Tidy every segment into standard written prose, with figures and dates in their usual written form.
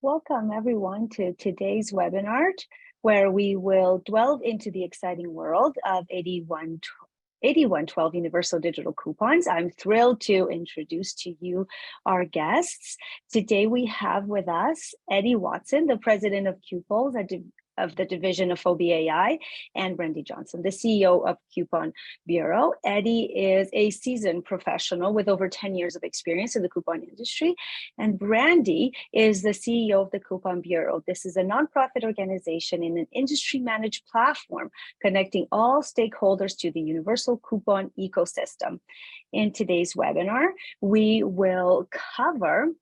Welcome everyone to today's webinar, where we will delve into the exciting world of 8112 Universal Digital Coupons. I'm thrilled to introduce to you our guests. Today we have with us Eddie Watson, the president of Qples, of the division of Fobi AI, and Brandy Johnson, the CEO of Coupon Bureau. Eddie is a seasoned professional with over 10 years of experience in the coupon industry, and Brandy is the CEO of the Coupon Bureau. This is a nonprofit organization in an industry-managed platform connecting all stakeholders to the universal coupon ecosystem. In today's webinar, we will cover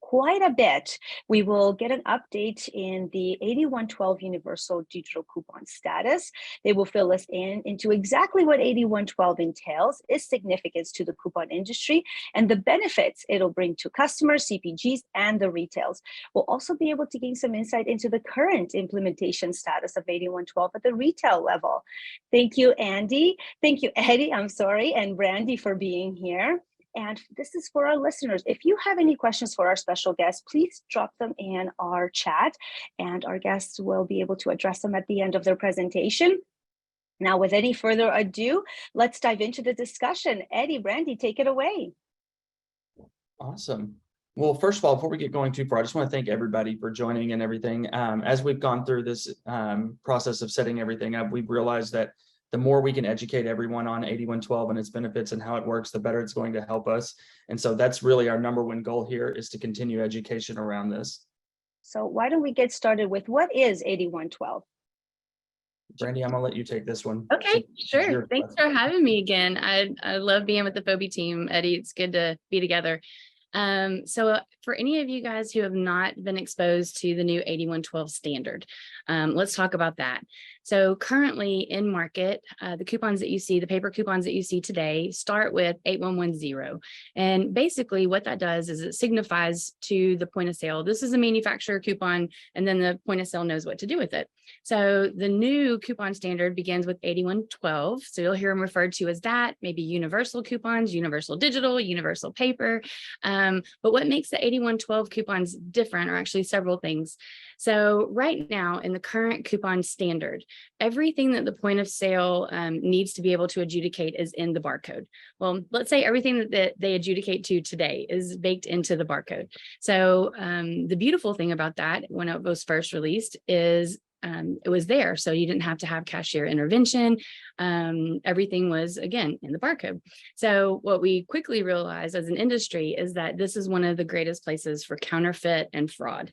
quite a bit. We will get an update in the 8112 Universal Digital Coupon status. They will fill us into exactly what 8112 entails, its significance to the coupon industry, and the benefits it'll bring to customers, CPGs, and the retails. We'll also be able to gain some insight into the current implementation status of 8112 at the retail level. Thank you, Andy. Thank you, Eddie, and Brandy for being here. And this is for our listeners. If you have any questions for our special guests, please drop them in our chat, and our guests will be able to address them at the end of their presentation. Now, with any further ado, let's dive into the discussion. Eddie, Brandy, take it away. Awesome. Well, first of all, before we get going too far, I just want to thank everybody for joining and everything. As we've gone through this process of setting everything up, we've realized that the more we can educate everyone on 8112 and its benefits and how it works, the better it's going to help us. And so that's really our number one goal here, is to continue education around this. So why don't we get started with what is 8112? Brandy, I'm gonna let you take this one. Okay, sure. Thanks for having me again. I love being with the Fobi team, Eddie. It's good to be together. So for any of you guys who have not been exposed to the new 8112 standard, let's talk about that. So currently in market, the coupons that you see, the paper coupons that you see today, start with 8110. And basically what that does is it signifies to the point of sale, this is a manufacturer coupon, and then the point of sale knows what to do with it. So the new coupon standard begins with 8112. So you'll hear them referred to as that, maybe universal coupons, universal digital, universal paper. But what makes the 8112 coupons different are actually several things. So right now in the current coupon standard, everything that the point of sale needs to be able to adjudicate is in the barcode. Well, let's say everything that they adjudicate to today is baked into the barcode. So the beautiful thing about that, when it was first released, is it was there. So you didn't have to have cashier intervention. Everything was, again, in the barcode. So what we quickly realized as an industry is that this is one of the greatest places for counterfeit and fraud.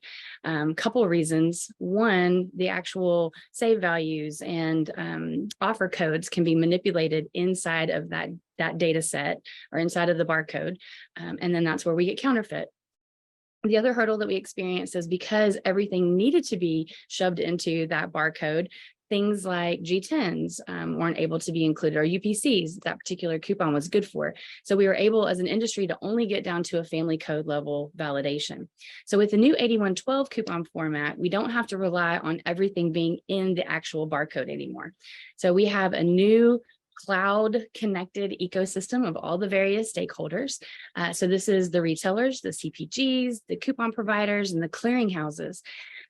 Couple of reasons. One, the actual save values and offer codes can be manipulated inside of that data set or inside of the barcode. And then that's where we get counterfeit. The other hurdle that we experienced is because everything needed to be shoved into that barcode, things like G10s weren't able to be included, or UPCs that particular coupon was good for. So we were able as an industry to only get down to a family code level validation. So with the new 8112 coupon format, we don't have to rely on everything being in the actual barcode anymore. So we have a new cloud connected ecosystem of all the various stakeholders. So this is the retailers, the CPGs, the coupon providers, and the clearinghouses.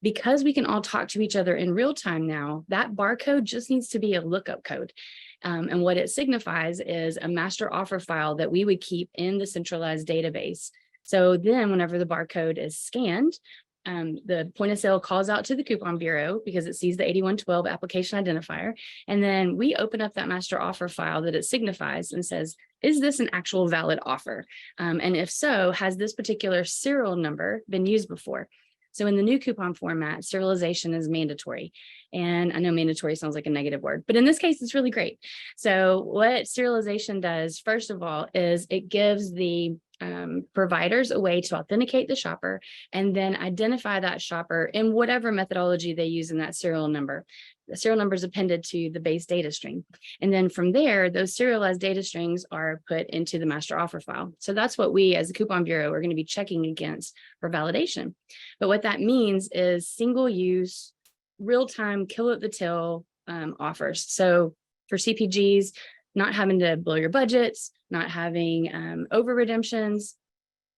Because we can all talk to each other in real time now, that barcode just needs to be a lookup code. And what it signifies is a master offer file that we would keep in the centralized database. So then whenever the barcode is scanned, the point of sale calls out to the Coupon Bureau because it sees the 8112 application identifier. And then we open up that master offer file that it signifies and says, is this an actual valid offer? And if so, has this particular serial number been used before? So in the new coupon format, serialization is mandatory. And I know mandatory sounds like a negative word, but in this case, it's really great. So what serialization does, first of all, is it gives the providers a way to authenticate the shopper and then identify that shopper in whatever methodology they use in that serial number. The serial number is appended to the base data string. And then from there, those serialized data strings are put into the master offer file. So that's what we as a Coupon Bureau are going to be checking against for validation. But what that means is single use, real-time, kill at the till offers. So for CPGs, not having to blow your budgets, not having over redemptions,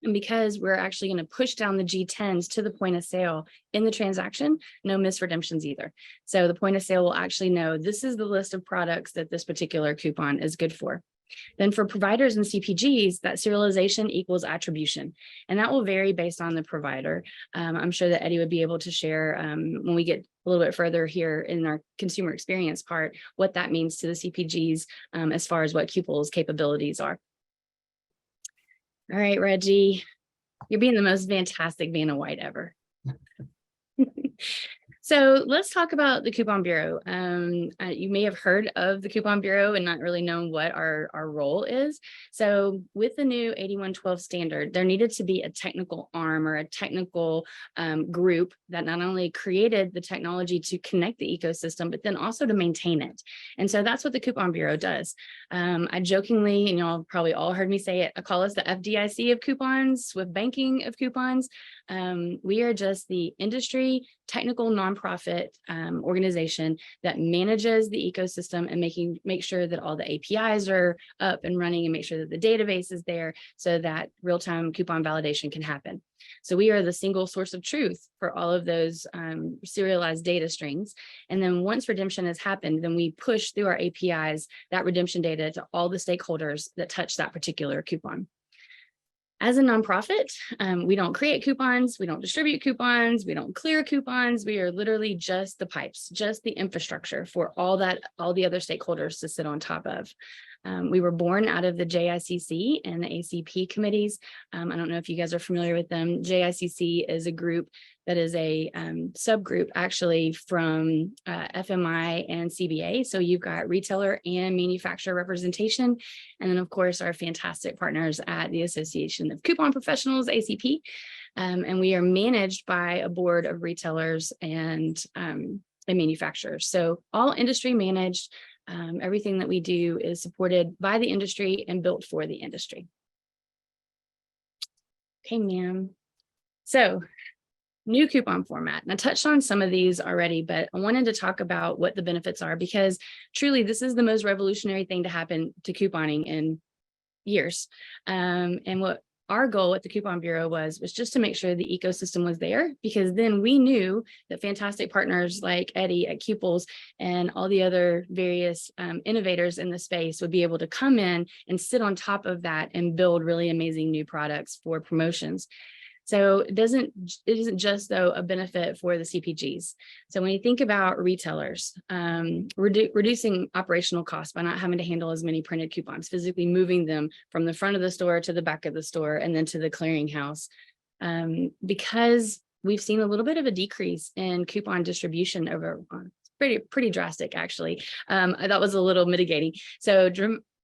And because we're actually going to push down the G10s to the point of sale in the transaction, no misredemptions either. So the point of sale will actually know this is the list of products that this particular coupon is good for. Then for providers and CPGs, that serialization equals attribution, and that will vary based on the provider. I'm sure that Eddie would be able to share when we get a little bit further here in our consumer experience part, what that means to the CPGs as far as what Qples capabilities are. All right, Reggie, you're being the most fantastic Vanna White ever. So let's talk about the Coupon Bureau. You may have heard of the Coupon Bureau and not really known what our role is. So with the new 8112 standard, there needed to be a technical arm or a technical group that not only created the technology to connect the ecosystem, but then also to maintain it. And so that's what the Coupon Bureau does. I jokingly, and y'all probably all heard me say it, I call us the FDIC of coupons, Swift banking of coupons. We are just the industry technical nonprofit organization that manages the ecosystem and make sure that all the APIs are up and running and make sure that the database is there so that real-time coupon validation can happen. So we are the single source of truth for all of those serialized data strings. And then once redemption has happened, then we push through our APIs that redemption data to all the stakeholders that touch that particular coupon. As a nonprofit, we don't create coupons, we don't distribute coupons, we don't clear coupons. We are literally just the pipes, just the infrastructure for all the other stakeholders to sit on top of. We were born out of the JICC and the ACP committees. I don't know if you guys are familiar with them. JICC is a group that is a subgroup actually from FMI and CBA. So you've got retailer and manufacturer representation. And then of course, our fantastic partners at the Association of Coupon Professionals, ACP. And we are managed by a board of retailers and manufacturers. So all industry managed. Everything that we do is supported by the industry and built for the industry. Okay, ma'am. So new coupon format. And I touched on some of these already, but I wanted to talk about what the benefits are because truly this is the most revolutionary thing to happen to couponing in years. And what our goal at the Coupon Bureau was just to make sure the ecosystem was there, because then we knew that fantastic partners like Eddie at Qples and all the other various innovators in the space would be able to come in and sit on top of that and build really amazing new products for promotions. So it isn't just though a benefit for the CPGs. So when you think about retailers, reducing operational costs by not having to handle as many printed coupons, physically moving them from the front of the store to the back of the store and then to the clearinghouse, because we've seen a little bit of a decrease in coupon distribution over pretty drastic actually. That was a little mitigating. So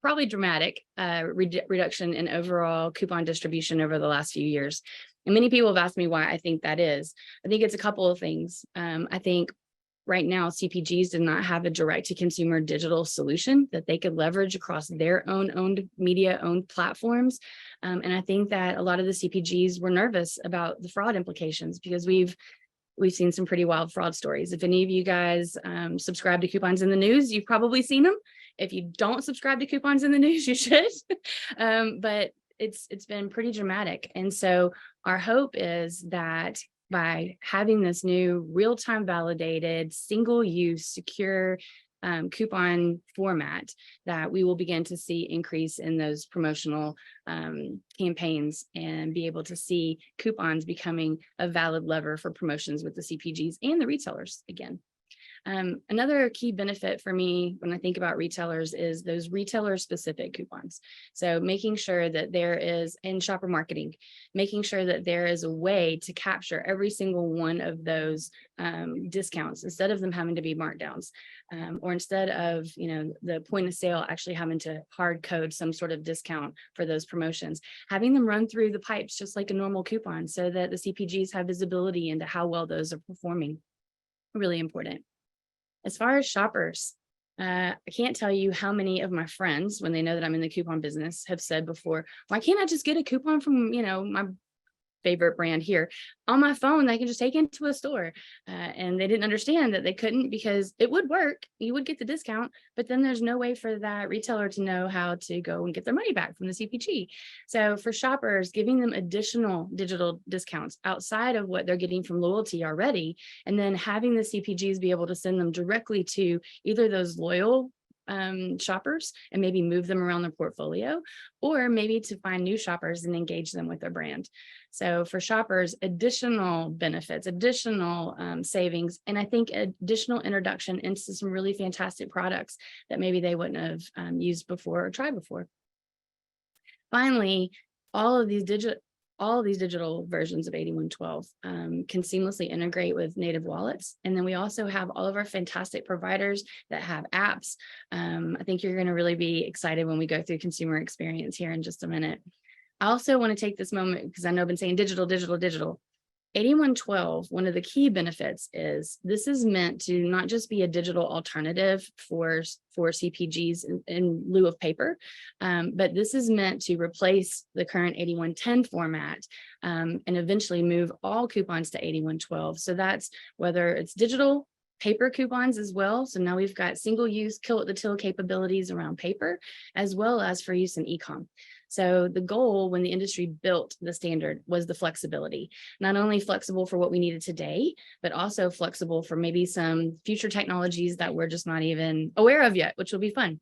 probably dramatic reduction in overall coupon distribution over the last few years. And many people have asked me why I think that is. I think it's a couple of things. I think right now CPGs did not have a direct-to-consumer digital solution that they could leverage across their owned media, owned platforms. And I think that a lot of the CPGs were nervous about the fraud implications because we've seen some pretty wild fraud stories. If any of you guys subscribe to Coupons in the News, you've probably seen them. If you don't subscribe to Coupons in the News, you should. But it's been pretty dramatic. And so our hope is that by having this new real-time validated, single-use, secure coupon format, that we will begin to see increase in those promotional campaigns and be able to see coupons becoming a valid lever for promotions with the CPGs and the retailers again. Another key benefit for me when I think about retailers is those retailer specific coupons. So making sure that there is in shopper marketing, making sure that there is a way to capture every single one of those discounts instead of them having to be markdowns, or instead of, the point of sale actually having to hard code some sort of discount for those promotions, having them run through the pipes just like a normal coupon so that the CPGs have visibility into how well those are performing. Really important. As far as shoppers, I can't tell you how many of my friends, when they know that I'm in the coupon business, have said before, why can't I just get a coupon from, my favorite brand here on my phone. They can just take into a store, and they didn't understand that they couldn't, because it would work. You would get the discount, but then there's no way for that retailer to know how to go and get their money back from the CPG. So for shoppers, giving them additional digital discounts outside of what they're getting from loyalty already, and then having the CPGs be able to send them directly to either those loyal shoppers and maybe move them around their portfolio, or maybe to find new shoppers and engage them with their brand. So for shoppers, additional benefits, additional savings, and I think additional introduction into some really fantastic products that maybe they wouldn't have used before or tried before. Finally, all of these digital versions of 8112 can seamlessly integrate with native wallets. And then we also have all of our fantastic providers that have apps. I think you're going to really be excited when we go through consumer experience here in just a minute. I also want to take this moment, because I know I've been saying digital, digital, digital. 8112, one of the key benefits is this is meant to not just be a digital alternative for CPGs in lieu of paper, but this is meant to replace the current 8110 format and eventually move all coupons to 8112. So that's whether it's digital, paper coupons as well. So now we've got single use kill at the till capabilities around paper, as well as for use in e-com. So the goal when the industry built the standard was the flexibility, not only flexible for what we needed today, but also flexible for maybe some future technologies that we're just not even aware of yet, which will be fun.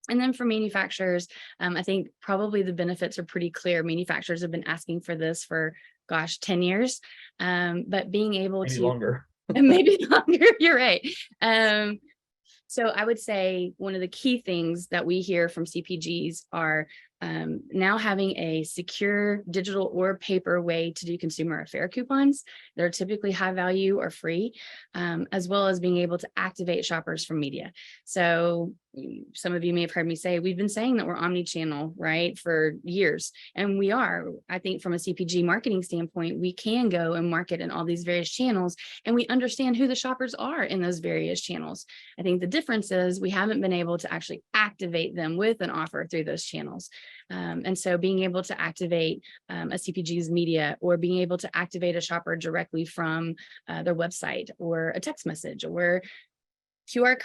And then for manufacturers, I think probably the benefits are pretty clear. Manufacturers have been asking for this for, gosh, 10 years, but being able Maybe to longer. and maybe longer, you're right. So I would say one of the key things that we hear from CPGs are now having a secure digital or paper way to do consumer affair coupons. They're typically high value or free, as well as being able to activate shoppers from media. So some of you may have heard me say, we've been saying that we're omni-channel, right, for years. And we are. I think from a CPG marketing standpoint, we can go and market in all these various channels, and we understand who the shoppers are in those various channels. I think the difference is we haven't been able to actually activate them with an offer through those channels. And so being able to activate a CPG's media, or being able to activate a shopper directly from their website, or a text message, or QR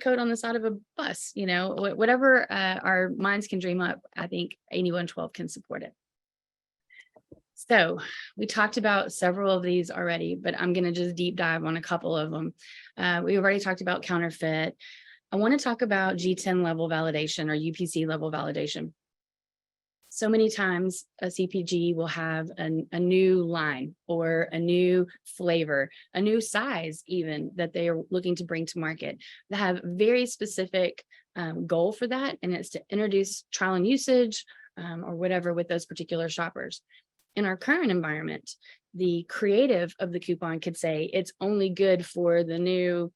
code on the side of a bus, you know, whatever our minds can dream up, I think 8112 can support it. So we talked about several of these already, but I'm going to just deep dive on a couple of them. We've already talked about counterfeit. I want to talk about G10 level validation, or UPC level validation. So many times a CPG will have a new line, or a new flavor, a new size even, that they are looking to bring to market. They have very specific goal for that, and it's to introduce trial and usage or whatever with those particular shoppers. In our current environment, the creative of the coupon could say it's only good for the new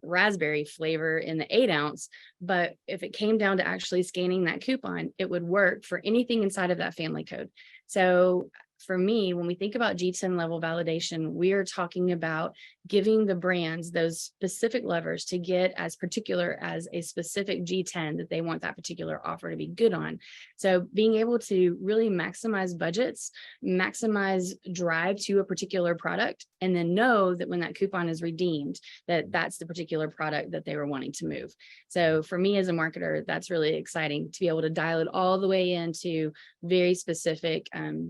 raspberry flavor in the 8-ounce, but if it came down to actually scanning that coupon, it would work for anything inside of that family code. So for me, when we think about G10 level validation, we are talking about giving the brands those specific levers to get as particular as a specific G10 that they want that particular offer to be good on. So being able to really maximize budgets, maximize drive to a particular product, and then know that when that coupon is redeemed, that that's the particular product that they were wanting to move. So for me as a marketer, that's really exciting to be able to dial it all the way into very specific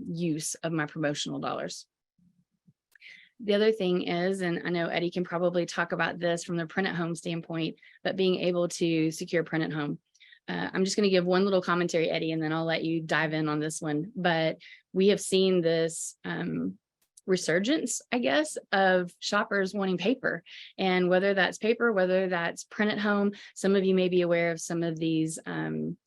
use of my promotional dollars. The other thing is, and I know Eddie can probably talk about this from the print at home standpoint, but being able to secure print at home. I'm just going to give one little commentary, Eddie, and then I'll let you dive in on this one. But we have seen this resurgence, I guess, of shoppers wanting paper, and whether that's paper, whether that's print at home. Some of you may be aware of some of these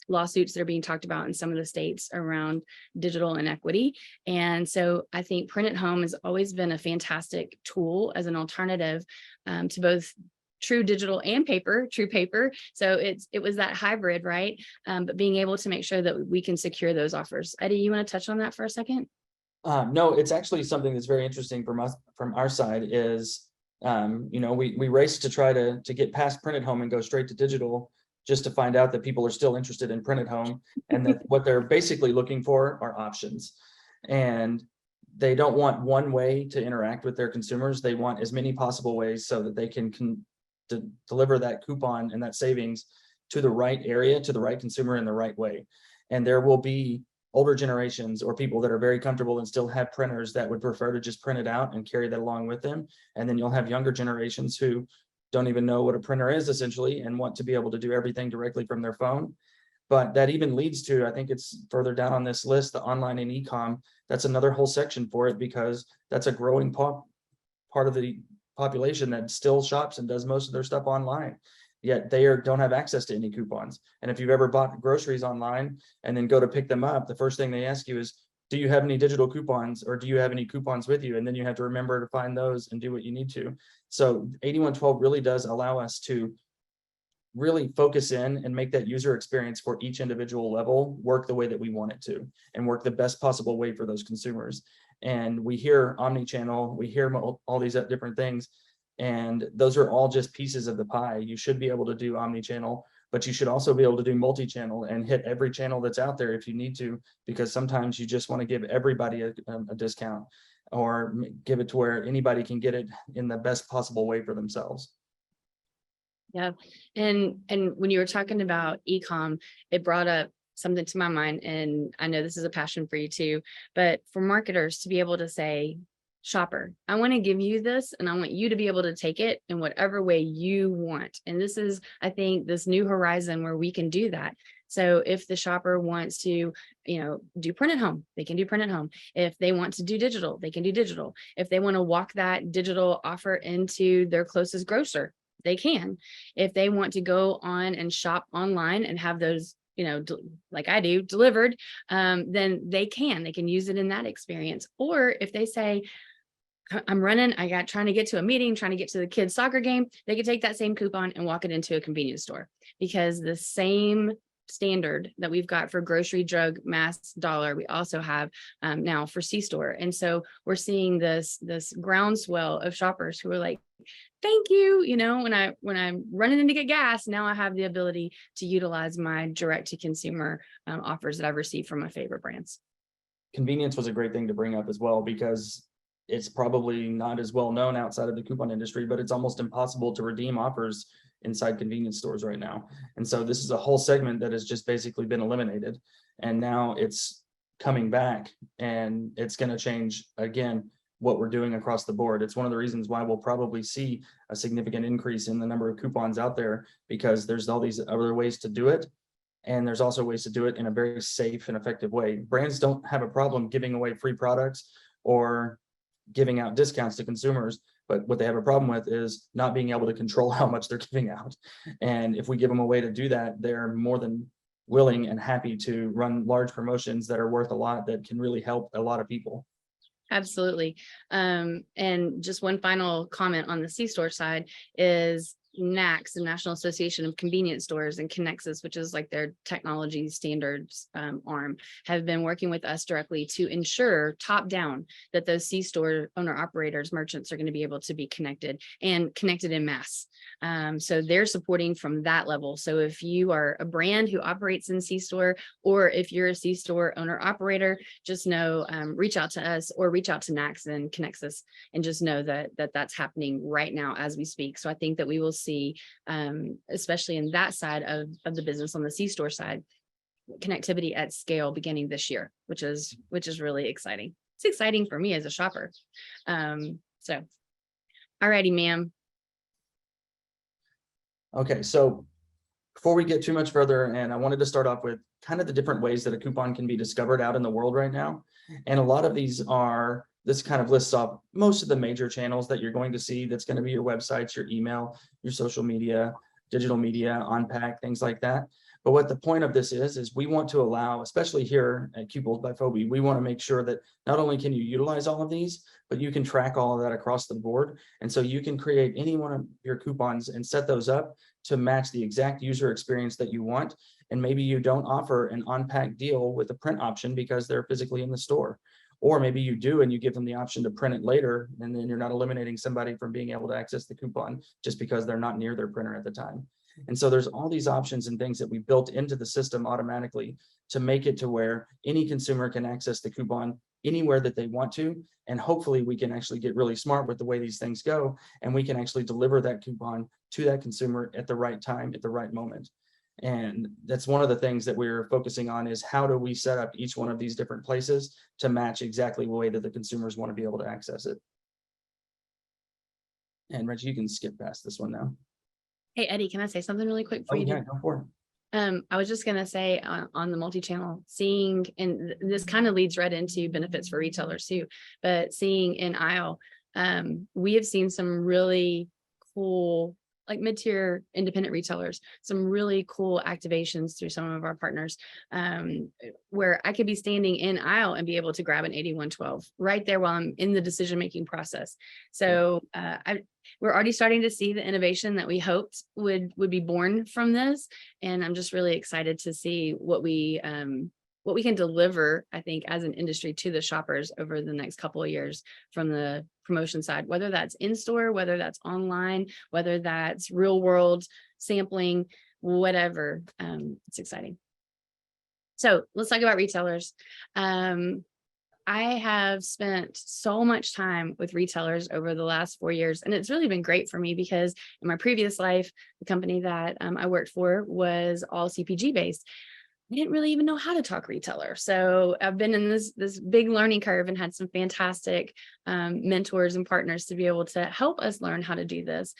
lawsuits that are being talked about in some of the states around digital inequity. And so I think print at home has always been a fantastic tool as an alternative to both true digital and true paper. So it was that hybrid, right? But being able to make sure that we can secure those offers. Eddie, you want to touch on that for a second? No, it's actually something that's very interesting from our side is, you know, we race to try to get past print at home and go straight to digital, just to find out that people are still interested in print at home, and that what they're basically looking for are options. And they don't want one way to interact with their consumers. They want as many possible ways so that they can deliver that coupon and that savings to the right area, to the right consumer in the right way. And there will be older generations or people that are very comfortable and still have printers that would prefer to just print it out and carry that along with them. And then you'll have younger generations who don't even know what a printer is essentially and want to be able to do everything directly from their phone. But that even leads to, I think it's further down on this list, the online and e-com. That's another whole section for it, because that's a growing part of the population that still shops and does most of their stuff online. Yet they don't have access to any coupons. And if you've ever bought groceries online and then go to pick them up, the first thing they ask you is, do you have any digital coupons, or do you have any coupons with you? And then you have to remember to find those and do what you need to. So 8112 really does allow us to really focus in and make that user experience for each individual level work the way that we want it to, and work the best possible way for those consumers. And we hear omni-channel, we hear all these different things, and those are all just pieces of the pie. You should be able to do omni-channel, but you should also be able to do multi-channel and hit every channel that's out there if you need to, because sometimes you just want to give everybody a discount, or give it to where anybody can get it in the best possible way for themselves. Yeah. And when you were talking about e-com, it brought up something to my mind, and I know this is a passion for you too, but for marketers to be able to say, shopper, I want to give you this, and I want you to be able to take it in whatever way you want. And this is, I think, this new horizon where we can do that. So if the shopper wants to, do print at home, they can do print at home. If they want to do digital, they can do digital. If they want to walk that digital offer into their closest grocer, they can. If they want to go on and shop online and have those, like I do, delivered, then they can use it in that experience. Or if they say, I'm running, trying to get to a meeting, trying to get to the kids' soccer game, they can take that same coupon and walk it into a convenience store, because the same standard that we've got for grocery, drug, mass, dollar, we also have now for C-store. And so we're seeing this groundswell of shoppers who are like, thank you. When I'm running in to get gas, now I have the ability to utilize my direct to consumer offers that I've received from my favorite brands. Convenience was a great thing to bring up as well, because it's probably not as well known outside of the coupon industry, but it's almost impossible to redeem offers inside convenience stores right now. And so this is a whole segment that has just basically been eliminated, and now it's coming back, and it's going to change again what we're doing across the board. It's one of the reasons why we'll probably see a significant increase in the number of coupons out there, because there's all these other ways to do it. And there's also ways to do it in a very safe and effective way. Brands don't have a problem giving away free products or giving out discounts to consumers, but what they have a problem with is not being able to control how much they're giving out. And if we give them a way to do that, they're more than willing and happy to run large promotions that are worth a lot, that can really help a lot of people. Absolutely. And just one final comment on the C-store side is NACS, the National Association of Convenience Stores, and Connexus, which is like their technology standards arm, have been working with us directly to ensure top down that those C-store owner operators, merchants, are going to be able to be connected and connected in mass. So they're supporting from that level. So if you are a brand who operates in C-store, or if you're a C-store owner operator, just know, reach out to us or reach out to NACS and Connexus, and just know that that's happening right now as we speak. So I think that we will see, especially in that side of the business, on the C-store side, connectivity at scale beginning this year, which is really exciting. It's exciting for me as a shopper. So, alrighty, ma'am. Okay, so before we get too much further, and I wanted to start off with kind of the different ways that a coupon can be discovered out in the world right now. And a lot of these are, this kind of lists off most of the major channels that you're going to see. That's going to be your websites, your email, your social media, digital media, Unpack, things like that. But what the point of this is we want to allow, especially here at Qples by Fobi, we want to make sure that not only can you utilize all of these, but you can track all of that across the board. And so you can create any one of your coupons and set those up to match the exact user experience that you want. And maybe you don't offer an Unpack deal with a print option because they're physically in the store. Or maybe you do and you give them the option to print it later, and then you're not eliminating somebody from being able to access the coupon just because they're not near their printer at the time. And so there's all these options and things that we built into the system automatically to make it to where any consumer can access the coupon anywhere that they want to. And hopefully we can actually get really smart with the way these things go, and we can actually deliver that coupon to that consumer at the right time, at the right moment. And that's one of the things that we're focusing on, is how do we set up each one of these different places to match exactly the way that the consumers want to be able to access it. And Reggie, you can skip past this one now. Hey, Eddie, can I say something really quick Oh before you yeah, do? go for it. I was just going to say on the multi-channel, seeing, and this kind of leads right into benefits for retailers too, but seeing in aisle, we have seen some really cool, like mid-tier independent retailers, some really cool activations through some of our partners, where I could be standing in aisle and be able to grab an 8112 right there while I'm in the decision-making process. So we're already starting to see the innovation that we hoped would be born from this. And I'm just really excited to see what we can deliver, I think, as an industry to the shoppers over the next couple of years from the promotion side, whether that's in store, whether that's online, whether that's real world sampling, whatever. It's exciting. So let's talk about retailers. I have spent so much time with retailers over the last 4 years, and it's really been great for me because in my previous life, the company that I worked for was all CPG based. I didn't really even know how to talk retailer. So I've been in this big learning curve and had some fantastic mentors and partners to be able to help us learn how to do this.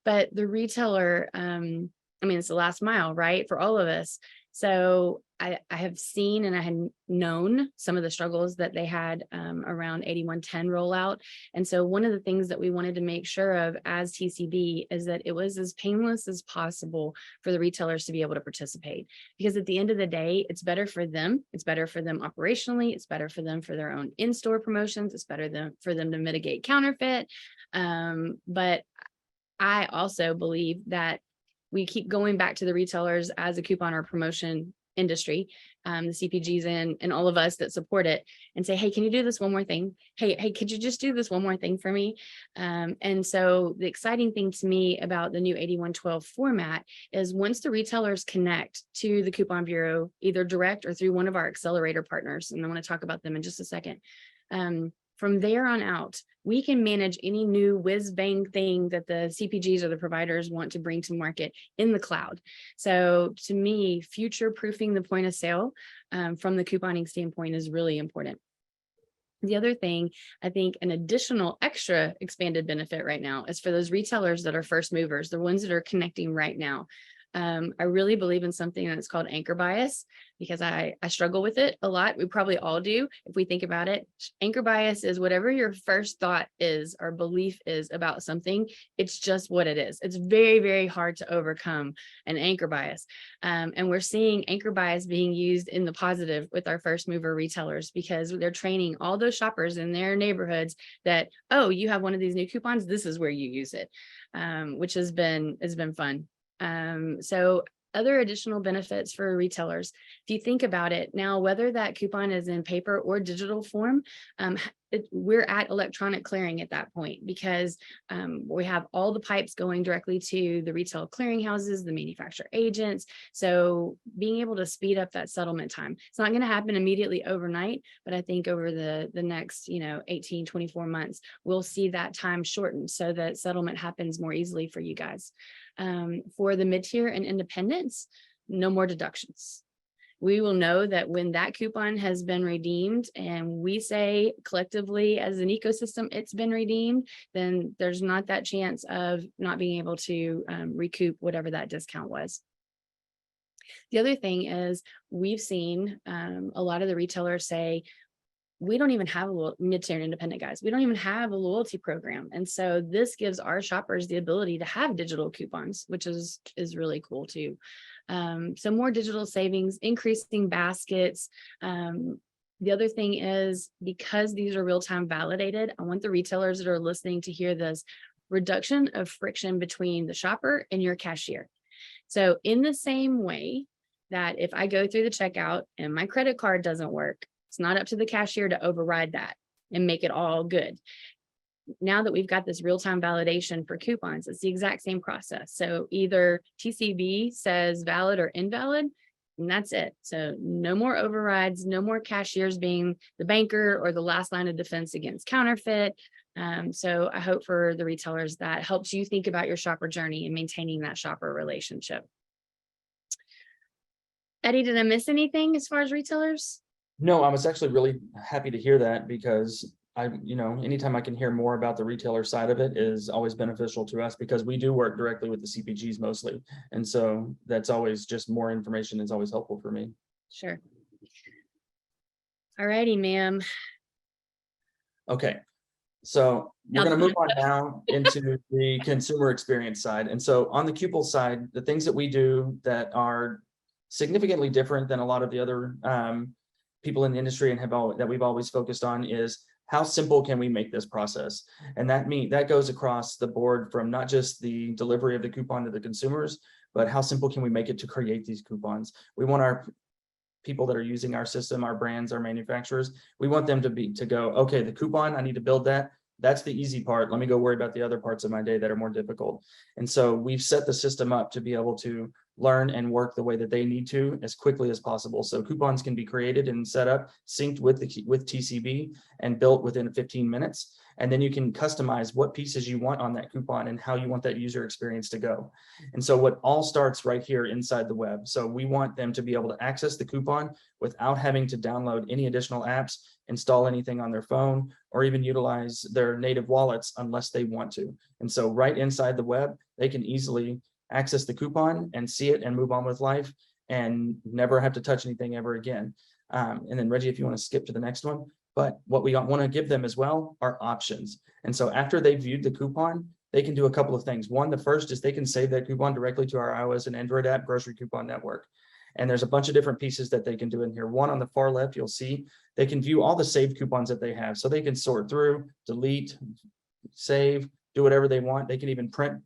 But the retailer, I mean, it's the last mile, right, for all of us. So I have seen and I had known some of the struggles that they had around 8110 rollout. And so one of the things that we wanted to make sure of as TCB is that it was as painless as possible for the retailers to be able to participate. Because at the end of the day, it's better for them. It's better for them operationally. It's better for them for their own in-store promotions. It's better for them to mitigate counterfeit. But I also believe that we keep going back to the retailers as a coupon or promotion industry, the CPGs and all of us that support it, and say, hey, can you do this one more thing? Hey, could you just do this one more thing for me? And so the exciting thing to me about the new 8112 format is once the retailers connect to the Coupon Bureau, either direct or through one of our accelerator partners, and I want to talk about them in just a second. From there on out, we can manage any new whiz bang thing that the CPGs or the providers want to bring to market in the cloud. So to me, future proofing the point of sale from the couponing standpoint is really important. The other thing, I think an additional extra expanded benefit right now is for those retailers that are first movers, the ones that are connecting right now. I really believe in something that's called anchor bias because I struggle with it a lot. We probably all do if we think about it. Anchor bias is whatever your first thought is or belief is about something. It's just what it is. It's very, very hard to overcome an anchor bias. And we're seeing anchor bias being used in the positive with our first mover retailers because they're training all those shoppers in their neighborhoods that, oh, you have one of these new coupons. This is where you use it, which has been fun. So other additional benefits for retailers, if you think about it now, whether that coupon is in paper or digital form, we're at electronic clearing at that point because we have all the pipes going directly to the retail clearinghouses, the manufacturer agents. So being able to speed up that settlement time, it's not going to happen immediately overnight, but I think over the next 18, 24 months, we'll see that time shortened so that settlement happens more easily for you guys. For the mid-tier and independents, no more deductions. We will know that when that coupon has been redeemed and we say collectively as an ecosystem it's been redeemed, then there's not that chance of not being able to recoup whatever that discount was. The other thing is we've seen a lot of the retailers say, we don't even have a mid-tier independent guys. We don't even have a loyalty program. And so this gives our shoppers the ability to have digital coupons, which is really cool too. So more digital savings, increasing baskets. The other thing is because these are real-time validated, I want the retailers that are listening to hear this, reduction of friction between the shopper and your cashier. So in the same way that if I go through the checkout and my credit card doesn't work, it's not up to the cashier to override that and make it all good. Now that we've got this real-time validation for coupons, it's the exact same process. So either TCB says valid or invalid, And that's it. So no more overrides, no more cashiers being the banker or the last line of defense against counterfeit. So I hope for the retailers that helps you think about your shopper journey and maintaining that shopper relationship. Eddie, did I miss anything as far as retailers? No, I was actually really happy to hear that, because anytime I can hear more about the retailer side of it is always beneficial to us, because we do work directly with the CPGs mostly. And so that's always just more information is always helpful for me. Sure. All righty, ma'am. Okay. So we're going to move on now into the consumer experience side. And so on the Qples side, the things that we do that are significantly different than a lot of the other people in the industry and that we've always focused on is how simple can we make this process? And that goes across the board, from not just the delivery of the coupon to the consumers, but how simple can we make it to create these coupons? We want our people that are using our system, our brands, our manufacturers, we want them to go, okay, the coupon, I need to build that. That's the easy part. Let me go worry about the other parts of my day that are more difficult. And so we've set the system up to be able to learn and work the way that they need to as quickly as possible. So coupons can be created and set up, synced with TCB, and built within 15 minutes. And then you can customize what pieces you want on that coupon and how you want that user experience to go. And so what all starts right here inside the web. So we want them to be able to access the coupon without having to download any additional apps, install anything on their phone, or even utilize their native wallets unless they want to. And so right inside the web, they can easily access the coupon and see it and move on with life and never have to touch anything ever again. And then Reggie, if you want to skip to the next one. But what we want to give them as well are options. And so after they've viewed the coupon, they can do a couple of things. One, the first is they can save that coupon directly to our iOS and Android app, Grocery Coupon Network. And there's a bunch of different pieces that they can do in here. One on the far left, you'll see they can view all the saved coupons that they have. So they can sort through, delete, save, do whatever they want. They can even print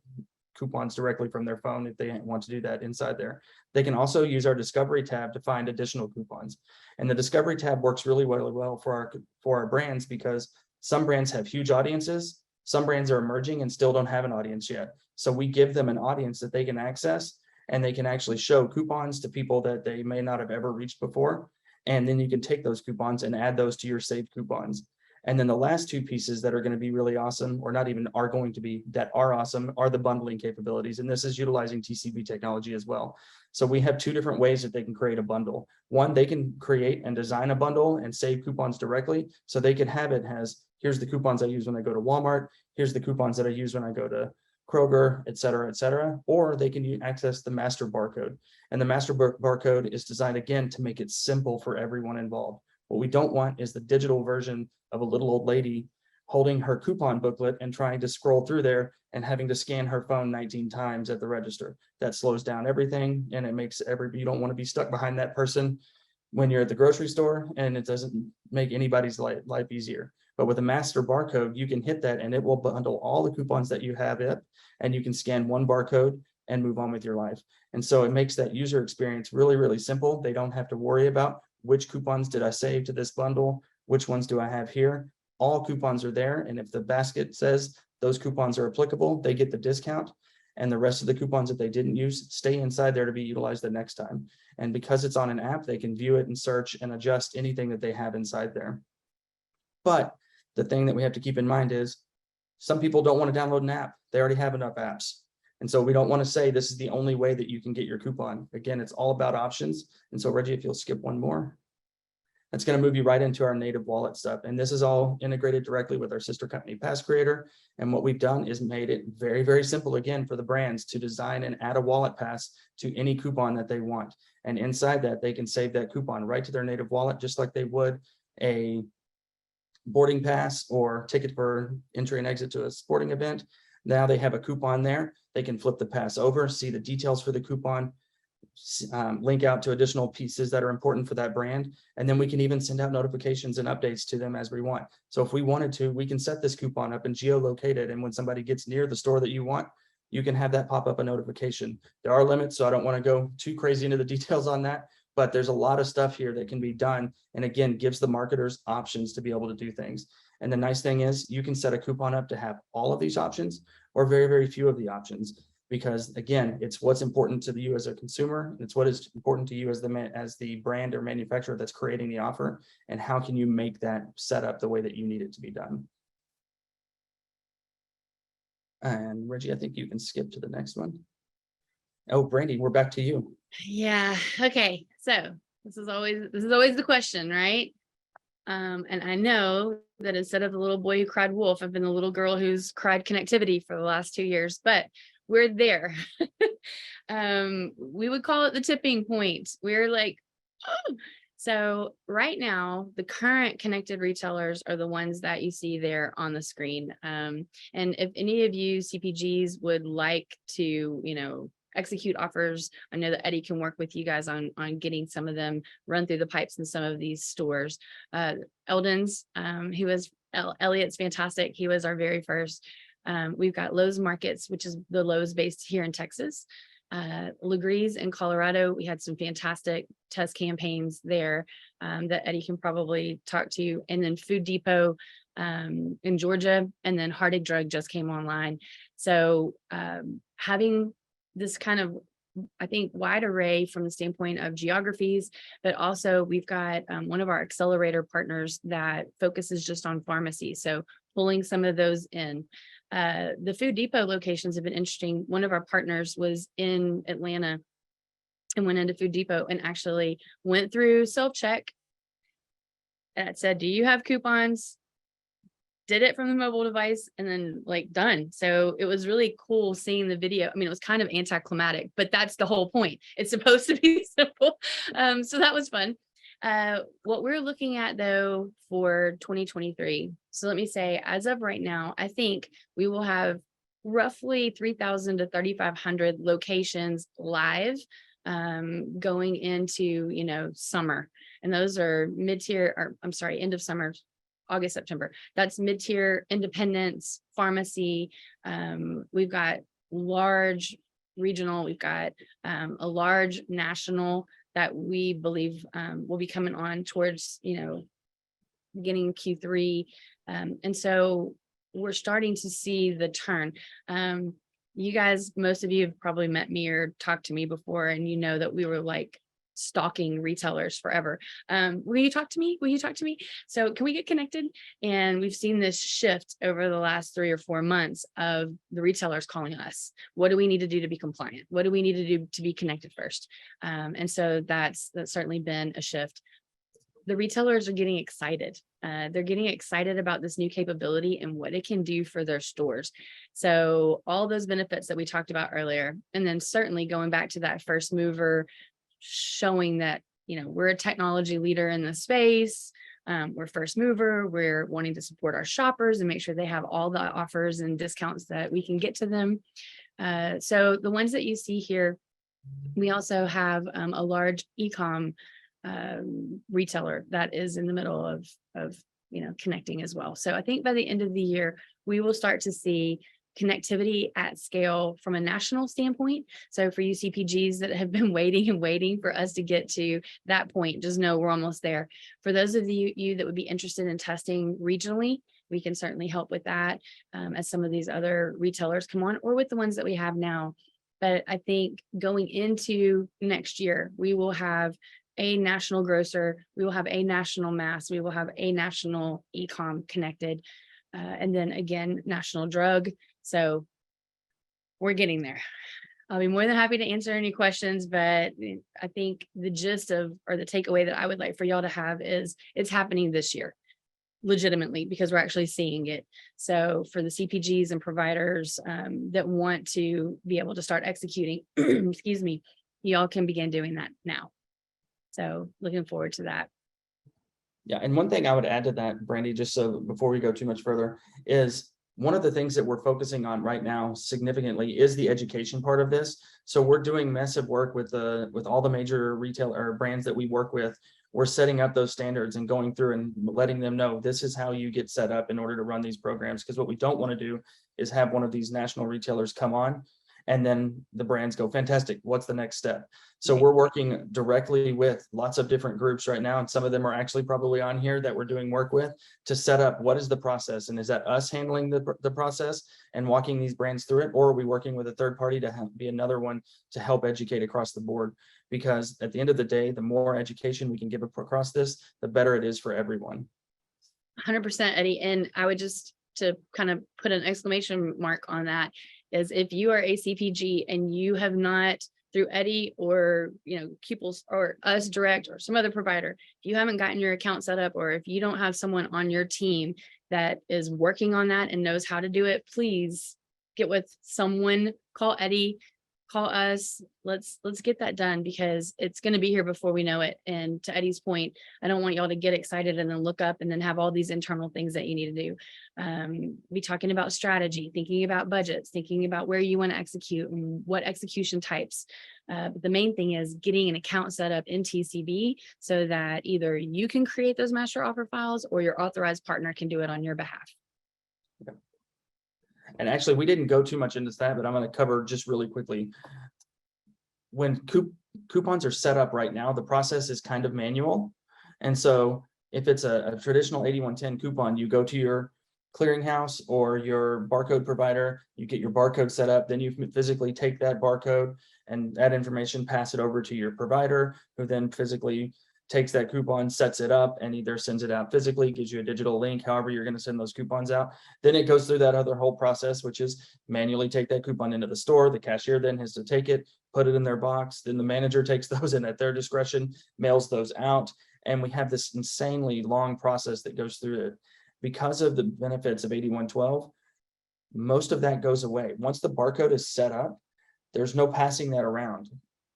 coupons directly from their phone if they want to do that inside there. They can also use our Discovery tab to find additional coupons. And the Discovery tab works really well for our brands, because some brands have huge audiences. Some brands are emerging and still don't have an audience yet. So we give them an audience that they can access, and they can actually show coupons to people that they may not have ever reached before. And then you can take those coupons and add those to your saved coupons. And then the last two pieces that are going to be really awesome, or not even are going to be, that are awesome, are the bundling capabilities. And this is utilizing TCB technology as well. So we have two different ways that they can create a bundle. One, they can create and design a bundle and save coupons directly. So they can have it as, here's the coupons I use when I go to Walmart. Here's the coupons that I use when I go to Kroger, et cetera, et cetera. Or they can access the master barcode. And the master barcode is designed, again, to make it simple for everyone involved. What we don't want is the digital version of a little old lady holding her coupon booklet and trying to scroll through there and having to scan her phone 19 times at the register. That slows down everything, and it makes you don't want to be stuck behind that person when you're at the grocery store, and it doesn't make anybody's life easier. But with a master barcode, you can hit that and it will bundle all the coupons that you have it, and you can scan one barcode and move on with your life. And so it makes that user experience really, really simple. They don't have to worry about which coupons did I save to this bundle, which ones do I have here. All coupons are there, and if the basket says those coupons are applicable, they get the discount, and the rest of the coupons that they didn't use stay inside there to be utilized the next time. And because it's on an app, they can view it and search and adjust anything that they have inside there. But the thing that we have to keep in mind is some people don't want to download an app. They already have enough apps. And so we don't want to say this is the only way that you can get your coupon. Again, it's all about options. And so Reggie, if you'll skip one more, that's going to move you right into our native wallet stuff. And this is all integrated directly with our sister company, Pass Creator. And what we've done is made it very, very simple, again, for the brands to design and add a wallet pass to any coupon that they want. And inside that, they can save that coupon right to their native wallet, just like they would a boarding pass or ticket for entry and exit to a sporting event. Now they have a coupon there. They can flip the pass over, see the details for the coupon, link out to additional pieces that are important for that brand. And then we can even send out notifications and updates to them as we want. So if we wanted to, we can set this coupon up and geolocate it. And when somebody gets near the store that you want, you can have that pop up a notification. There are limits, so I don't want to go too crazy into the details on that, but there's a lot of stuff here that can be done. And again, gives the marketers options to be able to do things. And the nice thing is you can set a coupon up to have all of these options or very, very few of the options. because again, it's what's important to you as a consumer. It's what is important to you as the brand or manufacturer that's creating the offer, and how can you make that set up the way that you need it to be done. And Reggie, I think you can skip to the next one. Oh, Brandy, we're back to you. Yeah. Okay. So this is always the question, right? And I know that instead of the little boy who cried wolf, I've been the little girl who's cried connectivity for the last 2 years, but we're there. We would call it the tipping point. We're like, oh. So right now, the current connected retailers are the ones that you see there on the screen. And if any of you CPGs would like to, execute offers, I know that Eddie can work with you guys on getting some of them run through the pipes in some of these stores. Eldon's, Elliot's fantastic. He was our very first. We've got Lowe's Markets, which is the Lowe's based here in Texas. Legree's in Colorado, we had some fantastic test campaigns there that Eddie can probably talk to. And then Food Depot in Georgia, and then Heartache Drug just came online. So having this kind of, I think, wide array from the standpoint of geographies, but also we've got one of our accelerator partners that focuses just on pharmacy. So pulling some of those in. The Food Depot locations have been interesting. One of our partners was in Atlanta and went into Food Depot and actually went through self-check that said, do you have coupons? Did it from the mobile device, and then done. So it was really cool seeing the video. I mean, it was kind of anticlimactic, but that's the whole point. It's supposed to be simple. So that was fun. What we're looking at though for 2023. So let me say, as of right now, I think we will have roughly 3,000 to 3,500 locations live going into, summer. And those are mid-tier, or I'm sorry, end of summer, August, September. That's mid-tier independents, pharmacy. We've got large regional, we've got a large national that we believe will be coming on towards, beginning Q3. And so we're starting to see the turn. You guys, most of you have probably met me or talked to me before, and you know that we were stalking retailers forever. Will you talk to me? Will you talk to me? So can we get connected? And we've seen this shift over the last 3 or 4 months of the retailers calling us. What do we need to do to be compliant? What do we need to do to be connected first? And so that's certainly been a shift. The retailers are getting excited. They're getting excited about this new capability and what it can do for their stores. So all those benefits that we talked about earlier, and then certainly going back to that first mover, showing that, we're a technology leader in the space. We're first mover. We're wanting to support our shoppers and make sure they have all the offers and discounts that we can get to them. So the ones that you see here, we also have a large e-com retailer that is in the middle of connecting as well. So I think by the end of the year, we will start to see connectivity at scale from a national standpoint. So for you CPGs that have been waiting and waiting for us to get to that point, just know we're almost there. For those of you that would be interested in testing regionally, we can certainly help with that as some of these other retailers come on, or with the ones that we have now. But I think going into next year, we will have a national grocer, we will have a national mass, we will have a national e-com connected, and then again, national drug. So we're getting there. I'll be more than happy to answer any questions, but I think the gist of, or the takeaway that I would like for y'all to have is it's happening this year, legitimately, because we're actually seeing it. So for the CPGs and providers that want to be able to start executing, excuse me, y'all can begin doing that now. So looking forward to that. Yeah, and one thing I would add to that, Brandy, just so before we go too much further, is one of the things that we're focusing on right now significantly is the education part of this. So we're doing massive work with all the major retail or brands that we work with. We're setting up those standards and going through and letting them know this is how you get set up in order to run these programs. Because what we don't want to do is have one of these national retailers come on And then the brands go, fantastic, what's the next step? So Right. we're working directly with lots of different groups right now, and some of them are actually probably on here that we're doing work with to set up what is the process, and is that us handling the process and walking these brands through it, or are we working with a third party to be another one to help educate across the board? Because at the end of the day, the more education we can give across this, the better it is for everyone. 100%, Eddie. And I would just, to kind of put an exclamation mark on that, is if you are a CPG and you have not, through Eddie or, Qples or us direct or some other provider, if you haven't gotten your account set up, or if you don't have someone on your team that is working on that and knows how to do it, please get with someone, call Eddie, call us. Let's get that done, because it's going to be here before we know it. And to Eddie's point, I don't want y'all to get excited and then look up and then have all these internal things that you need to do. Be talking about strategy, thinking about budgets, thinking about where you want to execute and what execution types. But the main thing is getting an account set up in TCB so that either you can create those master offer files or your authorized partner can do it on your behalf. And actually, we didn't go too much into that, but I'm going to cover just really quickly. When coupons are set up right now, the process is kind of manual. And so if it's a traditional 8110 coupon, you go to your clearinghouse or your barcode provider, you get your barcode set up, then you physically take that barcode and that information, pass it over to your provider, who then physically takes that coupon, sets it up, and either sends it out physically, gives you a digital link, however you're going to send those coupons out. Then it goes through that other whole process, which is manually take that coupon into the store. The cashier then has to take it, put it in their box. Then the manager takes those and at their discretion mails those out. And we have this insanely long process that goes through it. Because of the benefits of 8112, most of that goes away. Once the barcode is set up, there's no passing that around.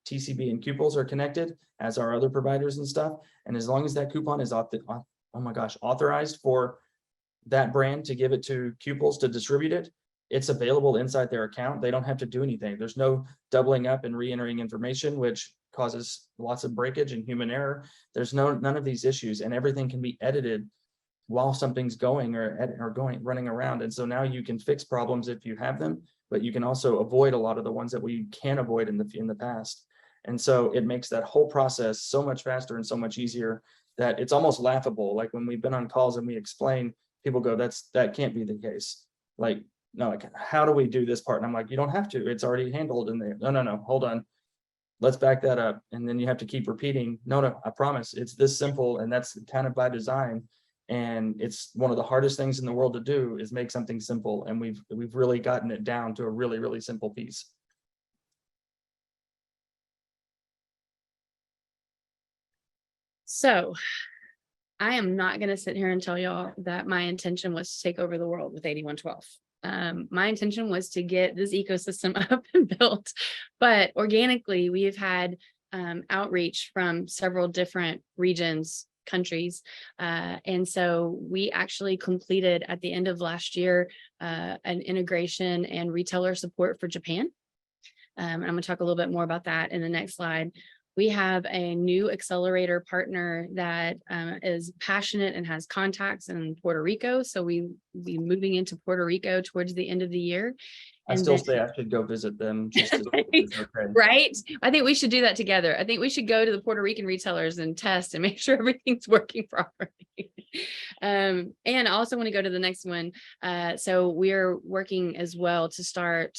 TCB and Qples are connected, as are other providers and stuff. And as long as that coupon is authorized for that brand to give it to Qples to distribute it, it's available inside their account. They don't have to do anything. There's no doubling up and re-entering information, which causes lots of breakage and human error. There's none of these issues, and everything can be edited while something's going running around. And so now you can fix problems if you have them, but you can also avoid a lot of the ones that we can avoid in the past. And so it makes that whole process so much faster and so much easier that it's almost laughable. Like when we've been on calls and we explain, people go, that can't be the case. Like, no, like, how do we do this part? And I'm like, you don't have to, it's already handled in there. No, hold on. Let's back that up. And then you have to keep repeating, no, I promise it's this simple. And that's kind of by design. And it's one of the hardest things in the world to do is make something simple. And we've really gotten it down to a really, really simple piece. So I am not going to sit here and tell y'all that my intention was to take over the world with 8112. My intention was to get this ecosystem up and built, but organically we have had outreach from several different regions, countries. And so we actually completed at the end of last year an integration and retailer support for Japan. I'm going to talk a little bit more about that in the next slide. We have a new accelerator partner that is passionate and has contacts in Puerto Rico. So we'll be moving into Puerto Rico towards the end of the year. I still say I should go visit them. Just to, okay. Right? I think we should do that together. I think we should go to the Puerto Rican retailers and test and make sure everything's working properly. And I also want to go to the next one. So we're working as well to start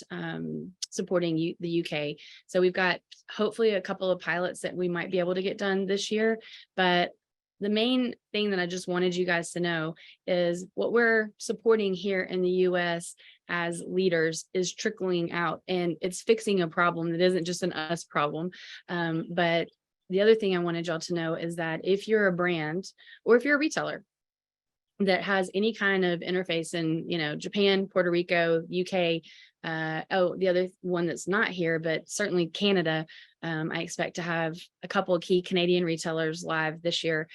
supporting the UK. So we've got hopefully a couple of pilots that we might be able to get done this year. But the main thing that I just wanted you guys to know is what we're supporting here in the US as leaders is trickling out, and it's fixing a problem that isn't just an us problem. But the other thing I wanted y'all to know is that if you're a brand or if you're a retailer that has any kind of interface in, Japan, Puerto Rico, UK, the other one that's not here, but certainly Canada, I expect to have a couple of key Canadian retailers live this year.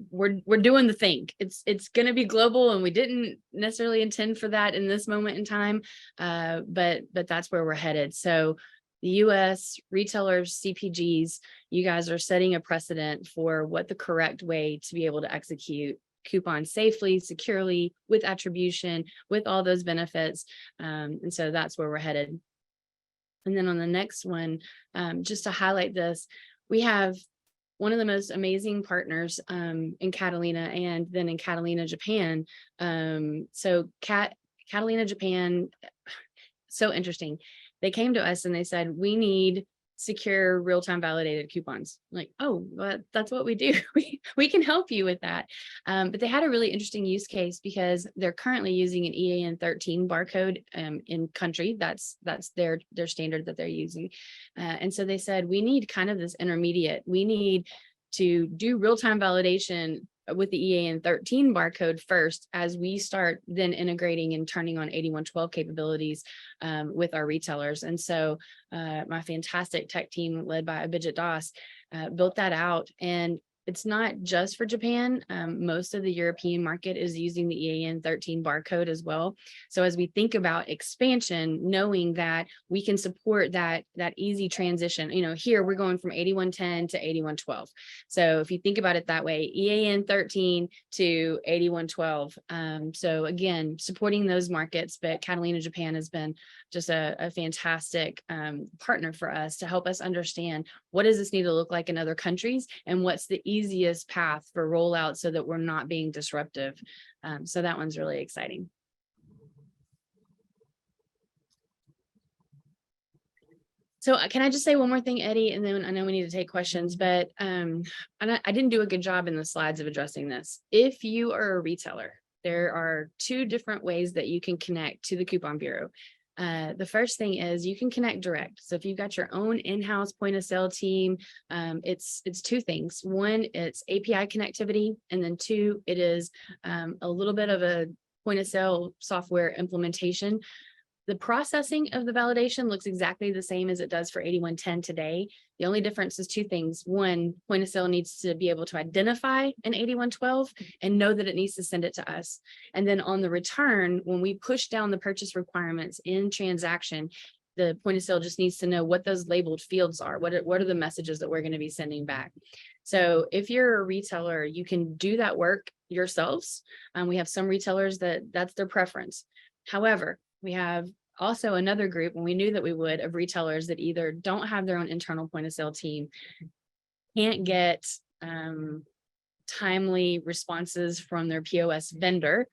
We're doing the thing. It's going to be global, and we didn't necessarily intend for that in this moment in time, but that's where we're headed. So the US retailers, CPGs, you guys are setting a precedent for what the correct way to be able to execute coupons safely, securely, with attribution, with all those benefits. And so that's where we're headed. And then on the next one, just to highlight this, we have one of the most amazing partners in Catalina, and then in Catalina, Japan. So Catalina, Japan, so interesting. They came to us and they said, we need secure real-time validated coupons. Like, oh, well, that's what we do. we can help you with that. But they had a really interesting use case because they're currently using an EAN 13 barcode in country. That's their standard that they're using. And so they said, we need kind of this intermediate. We need to do real-time validation with the EAN 13 barcode first, as we start then integrating and turning on 8112 capabilities with our retailers. And so my fantastic tech team led by Abhijit Das built that out. And it's not just for Japan. Most of the European market is using the EAN 13 barcode as well. So as we think about expansion, knowing that we can support that easy transition, here we're going from 8110 to 8112. So if you think about it that way, EAN 13 to 8112. So again, supporting those markets, but Catalina, Japan has been just a fantastic partner for us to help us understand what does this need to look like in other countries and what's the easiest path for rollout so that we're not being disruptive. So that one's really exciting. So can I just say one more thing, Eddie, and then I know we need to take questions, but I didn't do a good job in the slides of addressing this. If you are a retailer, there are two different ways that you can connect to the Coupon Bureau. The first thing is you can connect direct. So if you've got your own in-house point of sale team, it's two things. One, it's API connectivity, and then two, it is a little bit of a point of sale software implementation. The processing of the validation looks exactly the same as it does for 8110 today. The only difference is two things. One, point of sale needs to be able to identify an 8112 and know that it needs to send it to us. And then on the return, when we push down the purchase requirements in transaction, the point of sale just needs to know what those labeled fields are. What are the messages that we're going to be sending back? So if you're a retailer, you can do that work yourselves. We have some retailers that's their preference. However, we have also another group, and we knew that we would, of retailers that either don't have their own internal point of sale team, can't get timely responses from their POS vendor,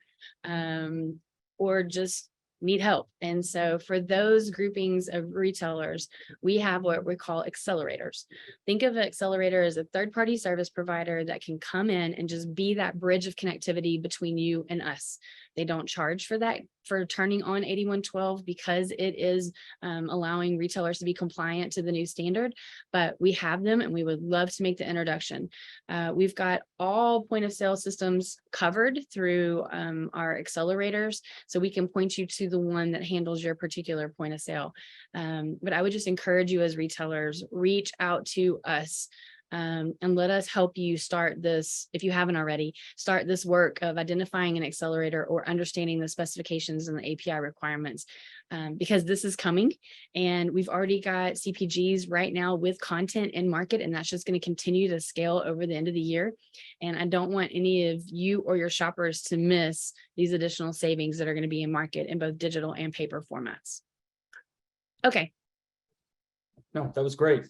or just need help. And so for those groupings of retailers, we have what we call accelerators. Think of an accelerator as a third-party service provider that can come in and just be that bridge of connectivity between you and us. They don't charge for that, for turning on 8112, because it is allowing retailers to be compliant to the new standard, but we have them and we would love to make the introduction. We've got all point of sale systems covered through our accelerators, so we can point you to the one that handles your particular point of sale. But I would just encourage you as retailers, reach out to us. And let us help you start this, if you haven't already, start this work of identifying an accelerator or understanding the specifications and the API requirements, because this is coming, and we've already got CPGs right now with content in market, and that's just going to continue to scale over the end of the year. And I don't want any of you or your shoppers to miss these additional savings that are going to be in market in both digital and paper formats. Okay. No, that was great.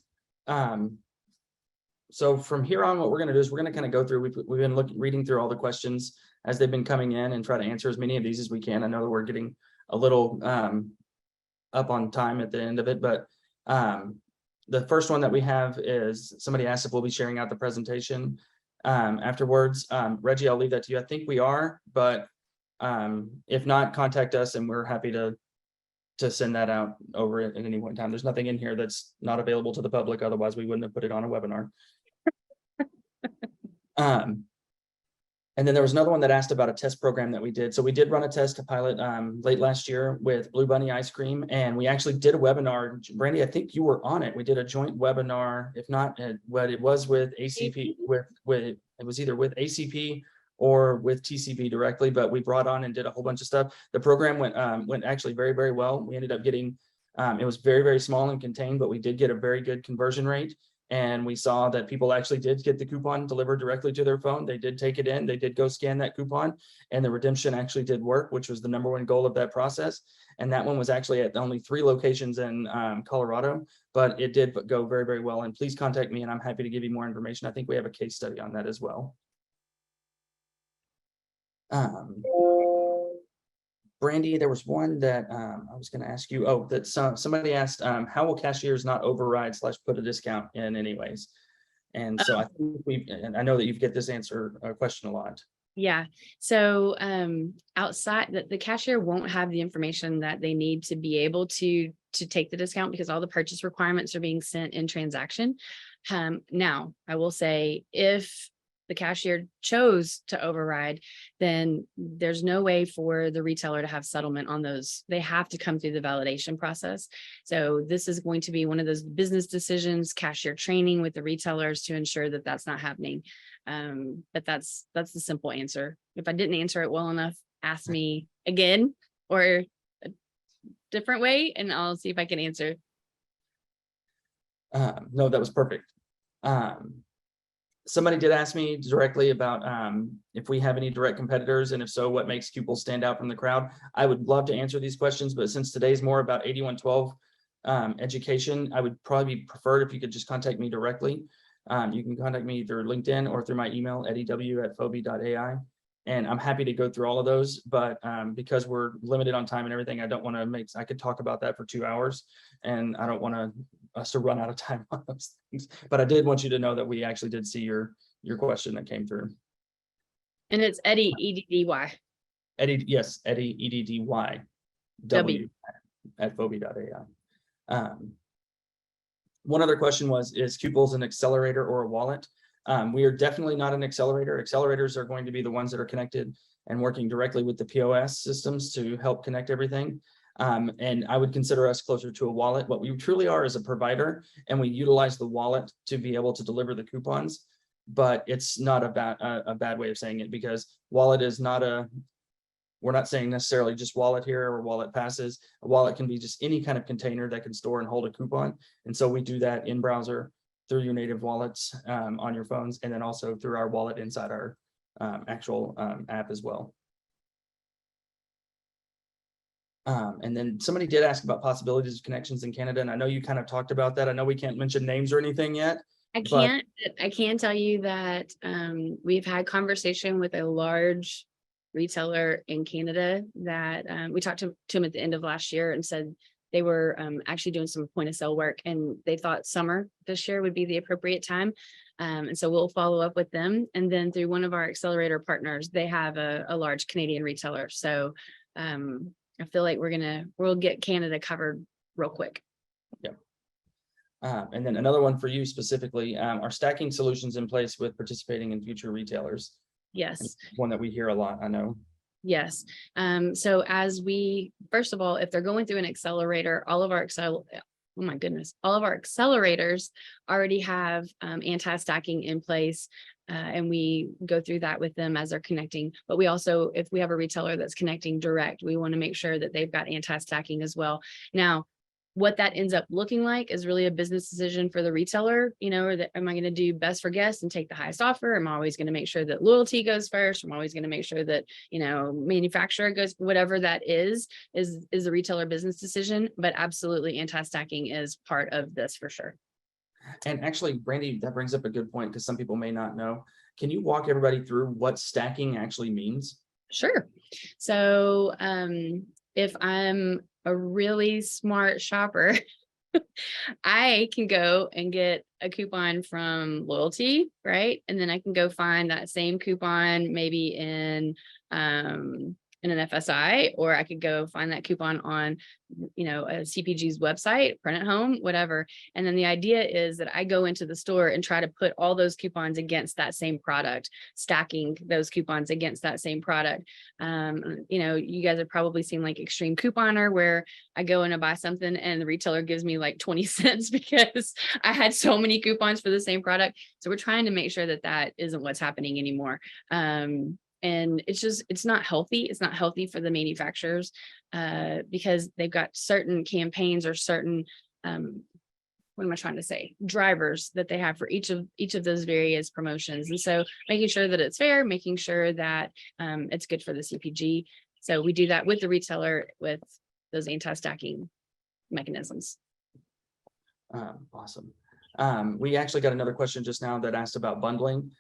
So from here on, what we're going to do is we're going to kind of go through, we've been reading through all the questions as they've been coming in and try to answer as many of these as we can. I know that we're getting a little up on time at the end of it, but the first one that we have is somebody asked if we'll be sharing out the presentation afterwards. Reggie, I'll leave that to you. I think we are, but if not, contact us and we're happy to send that out over at any one time. There's nothing in here that's not available to the public. Otherwise, we wouldn't have put it on a webinar. And then there was another one that asked about a test program that we did. So we did run a test to pilot late last year with Blue Bunny ice cream, and we actually did a webinar. Brandy, I think you were on it. We did a joint webinar, if not, what it was with ACP, with it was either with ACP or with TCB directly, but we brought on and did a whole bunch of stuff. The program went actually very, very well. We ended up getting, it was very, very small and contained, but we did get a very good conversion rate. And we saw that people actually did get the coupon delivered directly to their phone. They did take it in, they did go scan that coupon, and the redemption actually did work, which was the #1 goal of that process. And that one was actually at only 3 locations in Colorado, but it did go very, very well. And please contact me and I'm happy to give you more information. I think we have a case study on that as well. Brandy, there was one that I was going to ask you. Oh, that somebody asked, how will cashiers not override / put a discount in anyways? And so I think and I know that you get this question a lot. Yeah. So outside the cashier won't have the information that they need to be able to take the discount, because all the purchase requirements are being sent in transaction. Now, I will say, if the cashier chose to override, then there's no way for the retailer to have settlement on those. They have to come through the validation process. So this is going to be one of those business decisions, cashier training with the retailers to ensure that that's not happening. But that's the simple answer. If I didn't answer it well enough, ask me again or a different way, and I'll see if I can answer. No, that was perfect. Somebody did ask me directly about if we have any direct competitors, and if so, what makes Qples stand out from the crowd. I would love to answer these questions, but since today's more about 8112 education, I would probably be preferred if you could just contact me directly. You can contact me through LinkedIn or through my email, eddiew@fobi.ai. And I'm happy to go through all of those, but because we're limited on time and everything, I don't want to I could talk about that for 2 hours, and I don't want us to run out of time on those things. But I did want you to know that we actually did see your question that came through. And it's Eddie, EDDY. Eddie, yes, Eddie, EDDY, W at fobi.ai. One other question was, is Qples an accelerator or a wallet? We are definitely not an accelerator. Accelerators are going to be the ones that are connected and working directly with the POS systems to help connect everything. And I would consider us closer to a wallet. What we truly are is a provider, and we utilize the wallet to be able to deliver the coupons. But it's not a bad way of saying it, because wallet is not we're not saying necessarily just wallet here or wallet passes. A wallet can be just any kind of container that can store and hold a coupon. And so we do that in browser through your native wallets on your phones, and then also through our wallet inside our actual app as well. And then somebody did ask about possibilities of connections in Canada, and I know you kind of talked about that. I know we can't mention names or anything yet. I can tell you that we've had conversation with a large retailer in Canada that we talked to him at the end of last year, and said they were actually doing some point of sale work, and they thought summer this year would be the appropriate time. And so we'll follow up with them. And then through one of our accelerator partners, they have a large Canadian retailer. So I feel like we'll get Canada covered real quick. Yep. And then another one for you specifically, are stacking solutions in place with participating in future retailers? Yes. One that we hear a lot, I know. Yes. So first of all, if they're going through an accelerator, all of our accelerators already have anti-stacking in place. And we go through that with them as they're connecting. But we also, if we have a retailer that's connecting direct, we want to make sure that they've got anti-stacking as well. Now, what that ends up looking like is really a business decision for the retailer. Or that, am I going to do best for guests and take the highest offer? I'm always going to make sure that loyalty goes first. I'm always going to make sure that, manufacturer goes, whatever that is the retailer business decision. But absolutely, anti-stacking is part of this for sure. And actually, Brandy, that brings up a good point, because some people may not know. Can you walk everybody through what stacking actually means? Sure. So if I'm a really smart shopper, I can go and get a coupon from loyalty, right? And then I can go find that same coupon maybe in an FSI, or I could go find that coupon on, a CPG's website, print it home, whatever. And then the idea is that I go into the store and try to put all those coupons against that same product, stacking those coupons against that same product. You guys have probably seen like Extreme Couponer, where I go in and buy something and the retailer gives me like 20 cents because I had so many coupons for the same product. So we're trying to make sure that that isn't what's happening anymore. And it's not healthy. It's not healthy for the manufacturers because they've got certain campaigns or certain what am I trying to say? Drivers that they have for each of those various promotions. And so making sure that it's fair, making sure that it's good for the CPG. So we do that with the retailer with those anti-stacking mechanisms. Awesome. We actually got another question just now that asked about bundling.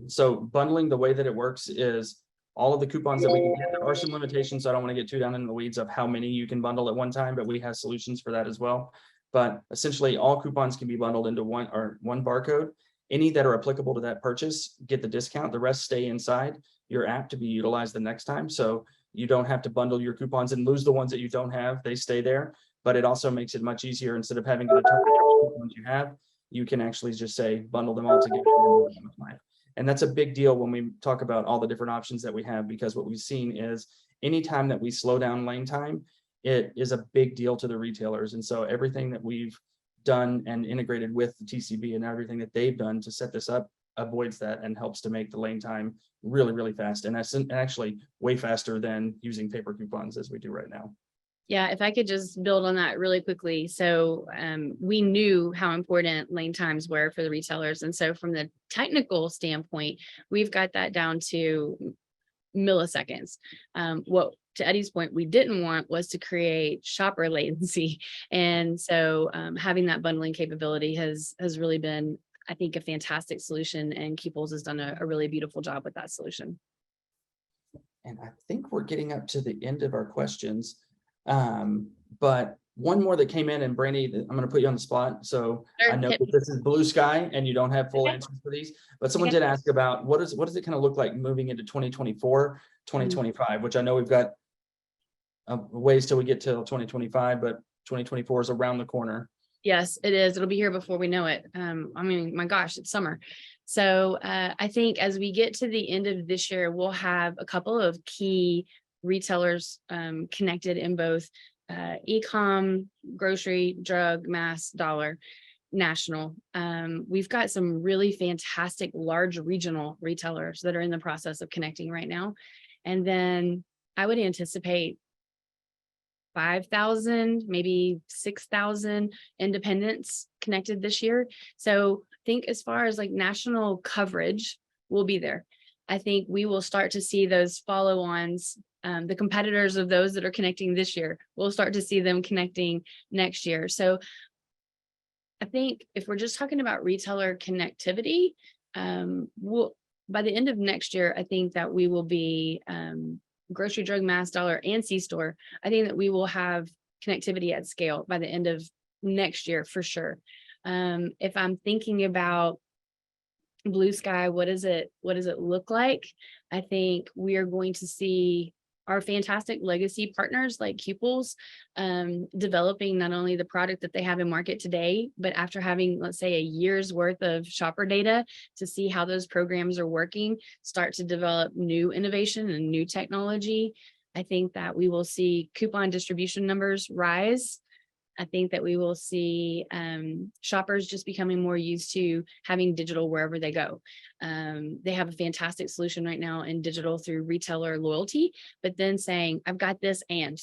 So bundling, the way that it works is all of the coupons that we can get, there are some limitations. So I don't want to get too down in the weeds of how many you can bundle at one time, but we have solutions for that as well. But essentially all coupons can be bundled into one barcode. Any that are applicable to that purchase get the discount. The rest stay inside your app to be utilized the next time. So you don't have to bundle your coupons and lose the ones that you don't have. They stay there, but it also makes it much easier. Instead of having to determine which coupons you have, you can actually just say bundle them all together. And that's a big deal when we talk about all the different options that we have, because what we've seen is anytime that we slow down lane time, it is a big deal to the retailers. And so everything that we've done and integrated with the TCB and everything that they've done to set this up avoids that and helps to make the lane time really, really fast. And that's actually way faster than using paper coupons as we do right now. Yeah, if I could just build on that really quickly. So we knew how important lane times were for the retailers. And so from the technical standpoint, we've got that down to milliseconds. What, to Eddie's point, we didn't want was to create shopper latency. And so having that bundling capability has really been, I think, a fantastic solution. And Qples has done a really beautiful job with that solution. And I think we're getting up to the end of our questions. But one more that came in, and Brandy, I'm going to put you on the spot. So Sure. I know that this is blue sky and you don't have full answers for these, but someone did ask about what does it kind of look like moving into 2024, 2025, which I know we've got ways till we get till 2025, but 2024 is around the corner. Yes, it is. It'll be here before we know it. I mean, my gosh, it's summer. So I think as we get to the end of this year, we'll have a couple of key retailers connected in both e-com, grocery, drug, mass, dollar, national. We've got some really fantastic large regional retailers that are in the process of connecting right now. And then I would anticipate 5,000, maybe 6,000 independents connected this year. So I think as far as like national coverage, we'll be there. I think we will start to see those follow-ons, the competitors of those that are connecting this year. We'll start to see them connecting next year. So I think if we're just talking about retailer connectivity, by the end of next year, I think that we will be grocery, drug, mass, dollar, and C-store. I think that we will have connectivity at scale by the end of next year for sure. If I'm thinking about blue sky, what does it look like? I think we are going to see our fantastic legacy partners like Qples developing not only the product that they have in market today, but after having, let's say, a year's worth of shopper data to see how those programs are working, start to develop new innovation and new technology. I think that we will see coupon distribution numbers rise. I think that we will see shoppers just becoming more used to having digital wherever they go. They have a fantastic solution right now in digital through retailer loyalty, but then saying, I've got this and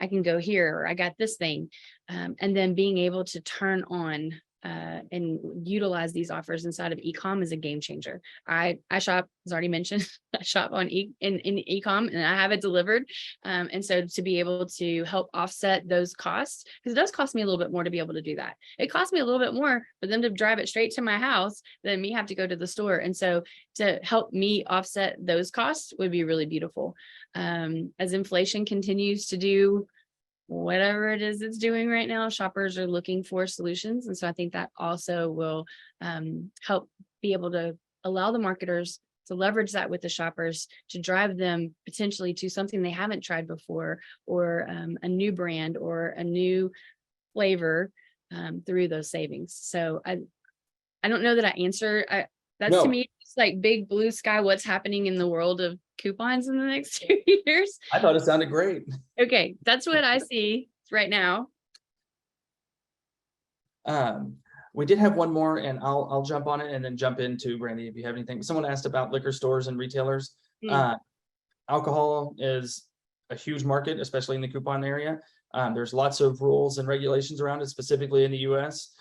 I can go here, or I got this thing. And then being able to turn on and utilize these offers inside of e-com is a game changer. I shop, as already mentioned, I shop on in e-com and I have it delivered. And so to be able to help offset those costs, because it does cost me a little bit more to be able to do that. It costs me a little bit more for them to drive it straight to my house than me have to go to the store. And so to help me offset those costs would be really beautiful. As inflation continues to do whatever it is it's doing right now, shoppers are looking for solutions. And so I think that also will help be able to allow the marketers to leverage that with the shoppers to drive them potentially to something they haven't tried before, or a new brand or a new flavor through those savings. So I don't know that I answer. That's to me, it's like big blue sky, what's happening in the world of coupons in the next 2 years. I thought it sounded great. Okay, that's what I see right now. We did have one more, and I'll jump on it and then jump into Brandy if you have anything. Someone asked about liquor stores and retailers. Alcohol is a huge market, especially in the coupon area. There's lots of rules and regulations around it, specifically in the US.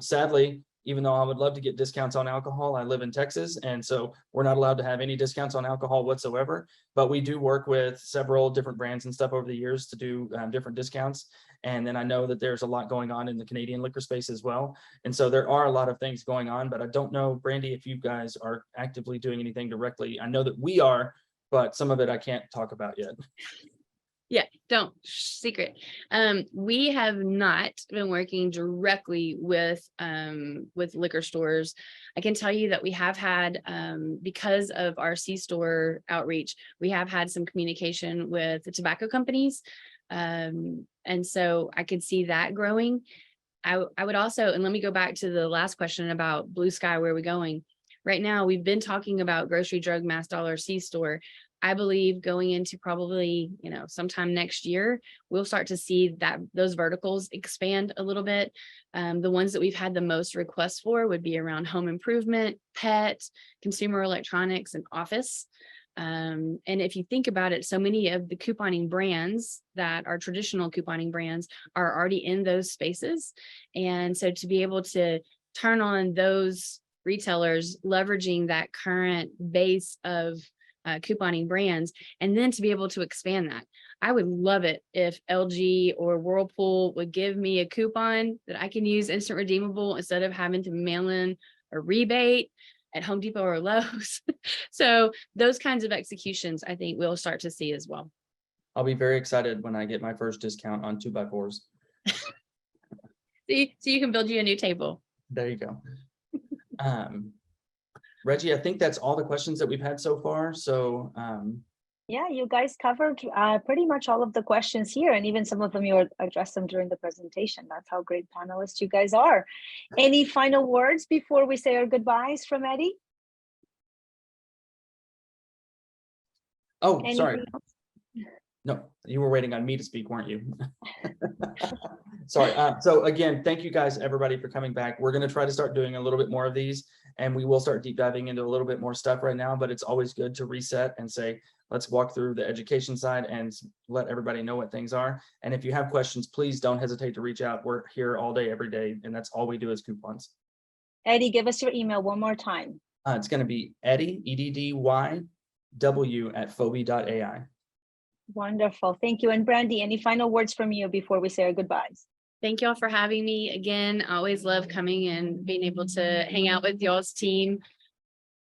Sadly, even though I would love to get discounts on alcohol, I live in Texas, and so we're not allowed to have any discounts on alcohol whatsoever. But we do work with several different brands and stuff over the years to do different discounts. And then I know that there's a lot going on in the Canadian liquor space as well. And so there are a lot of things going on, but I don't know, Brandy, if you guys are actively doing anything directly. I know that we are, but some of it I can't talk about yet. Yeah, don't secret. We have not been working directly with liquor stores. I can tell you that we have had, because of our C-store outreach, we have had some communication with the tobacco companies. And so I could see that growing. I would also, and let me go back to the last question about Blue Sky, where are we going? Right now, we've been talking about grocery, drug, mass dollar, C-store. I believe going into probably, sometime next year, we'll start to see that those verticals expand a little bit. The ones that we've had the most requests for would be around home improvement, pet, consumer electronics, and office. And if you think about it, so many of the couponing brands that are traditional couponing brands are already in those spaces. And so to be able to turn on those retailers, leveraging that current base of couponing brands, and then to be able to expand that. I would love it if LG or Whirlpool would give me a coupon that I can use instant redeemable instead of having to mail in a rebate at Home Depot or Lowe's. So those kinds of executions, I think we'll start to see as well. I'll be very excited when I get my first discount on 2x4s. See, so you can build you a new table. There you go. Reggie, I think that's all the questions that we've had so far. So yeah, you guys covered pretty much all of the questions here, and even some of them you addressed them during the presentation. That's how great panelists you guys are. Any final words before we say our goodbyes from Eddie? Oh, Anything sorry. else? No, you were waiting on me to speak, weren't you? Sorry. So again, thank you guys, everybody, for coming back. We're going to try to start doing a little bit more of these, and we will start deep diving into a little bit more stuff right now, but it's always good to reset and say, let's walk through the education side and let everybody know what things are. And if you have questions, please don't hesitate to reach out. We're here all day, every day, and that's all we do is coupons. Eddie, give us your email one more time. It's going to be Eddie, EDDYW@Fobi.ai. Wonderful. Thank you. And Brandy, any final words from you before we say our goodbyes? Thank you all for having me again. I always love coming and being able to hang out with y'all's team.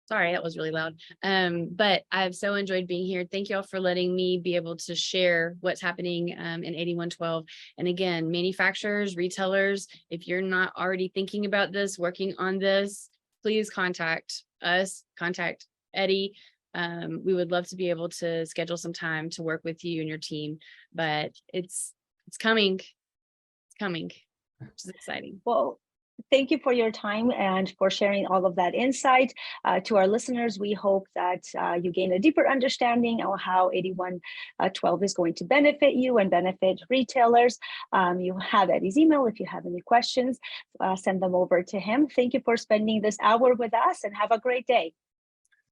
Sorry, that was really loud. But I've so enjoyed being here. Thank you all for letting me be able to share what's happening in 8112. And again, manufacturers, retailers, if you're not already thinking about this, working on this, please contact us, contact Eddie. We would love to be able to schedule some time to work with you and your team, but it's coming. It's coming, which is exciting. Well, thank you for your time and for sharing all of that insight. To our listeners, we hope that you gain a deeper understanding of how 8112 is going to benefit you and benefit retailers. You have Eddie's email. If you have any questions, send them over to him. Thank you for spending this hour with us, and have a great day.